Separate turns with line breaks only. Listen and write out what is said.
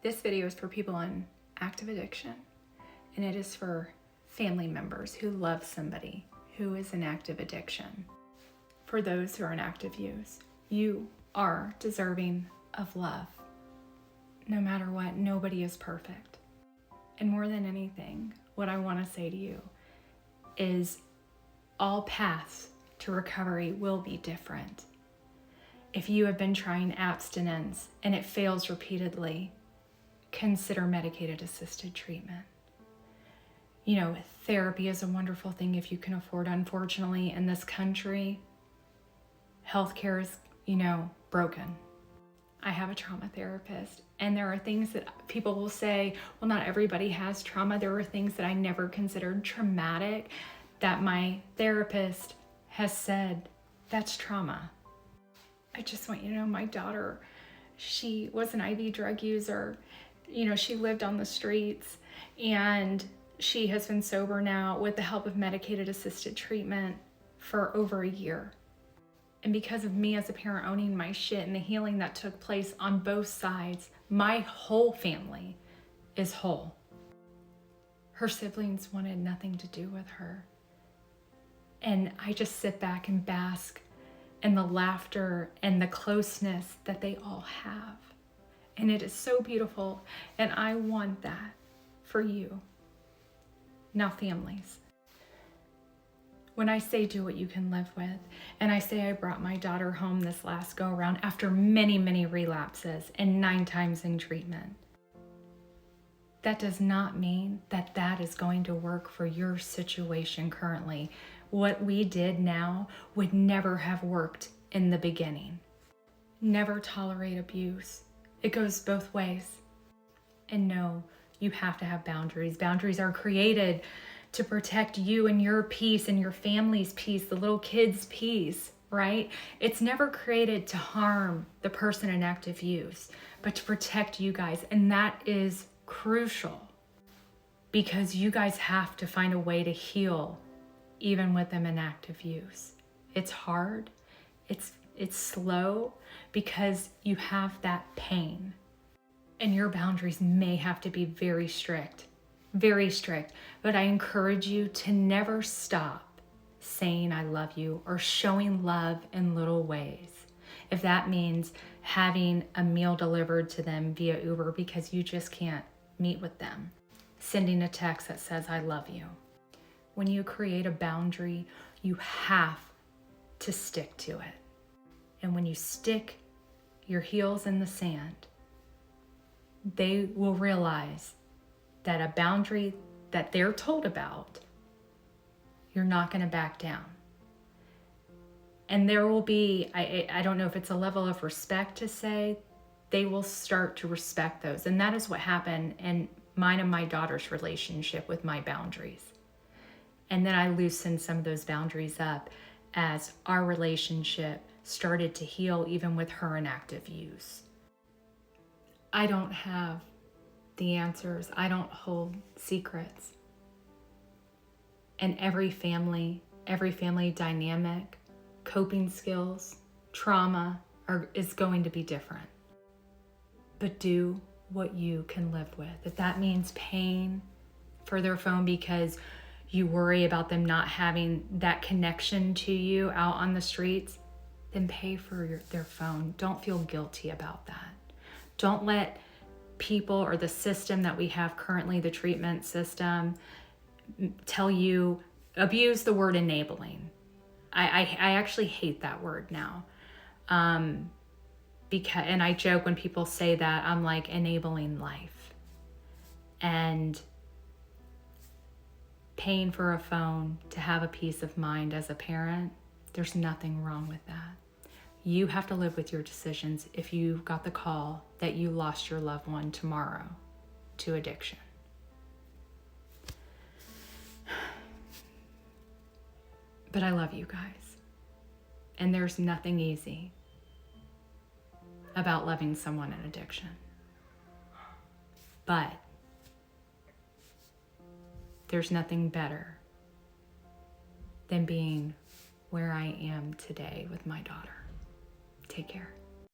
This video is for people in active addiction, and it is for family members who love somebody who is in active addiction. For those who are in active use, you are deserving of love. No matter what, nobody is perfect. And more than anything, what I want to say to you is all paths to recovery will be different. If you have been trying abstinence and it fails repeatedly, consider medicated assisted treatment. You know, therapy is a wonderful thing if you can afford. Unfortunately, in this country, healthcare is, broken. I have a trauma therapist, and there are things that people will say, well, not everybody has trauma. There are things that I never considered traumatic that my therapist has said, that's trauma. I just want you to know my daughter, she was an IV drug user. She lived on the streets, and she has been sober now with the help of medicated assisted treatment for over a year. And because of me as a parent owning my shit and the healing that took place on both sides, my whole family is whole. Her siblings wanted nothing to do with her. And I just sit back and bask in the laughter and the closeness that they all have. And it is so beautiful. And I want that for you. Now, families. When I say do what you can live with, and I say I brought my daughter home this last go around after many, many relapses and 9 times in treatment, that does not mean that that is going to work for your situation currently. What we did now would never have worked in the beginning. Never tolerate abuse. It goes both ways. And no, you have to have boundaries. Boundaries are created to protect you and your peace and your family's peace, the little kids' peace, right? It's never created to harm the person in active use, but to protect you guys. And that is crucial because you guys have to find a way to heal even with them in active use. It's hard. It's slow because you have that pain. And your boundaries may have to be very strict, but I encourage you to never stop saying I love you or showing love in little ways. If that means having a meal delivered to them via Uber because you just can't meet with them, sending a text that says I love you. When you create a boundary, you have to stick to it. And when you stick your heels in the sand, they will realize that a boundary that they're told about, you're not going to back down. And there will be, I don't know if it's a level of respect to say, they will start to respect those. And that is what happened in mine and my daughter's relationship with my boundaries. And then I loosened some of those boundaries up as our relationship started to heal, even with her in active use. I don't have the answers. I don't hold secrets. And every family dynamic, coping skills, trauma is going to be different. But do what you can live with. If that means paying for their phone because you worry about them not having that connection to you out on the streets, then pay for their phone. Don't feel guilty about that. Don't let people or the system that we have currently, the treatment system, tell you, abuse the word enabling. I actually hate that word now. And I joke when people say that, I'm like, enabling life. And paying for a phone to have a peace of mind as a parent, there's nothing wrong with that. You have to live with your decisions if you got the call that you lost your loved one tomorrow to addiction. But I love you guys. And there's nothing easy about loving someone in addiction. But there's nothing better than being where I am today with my daughter. Take care.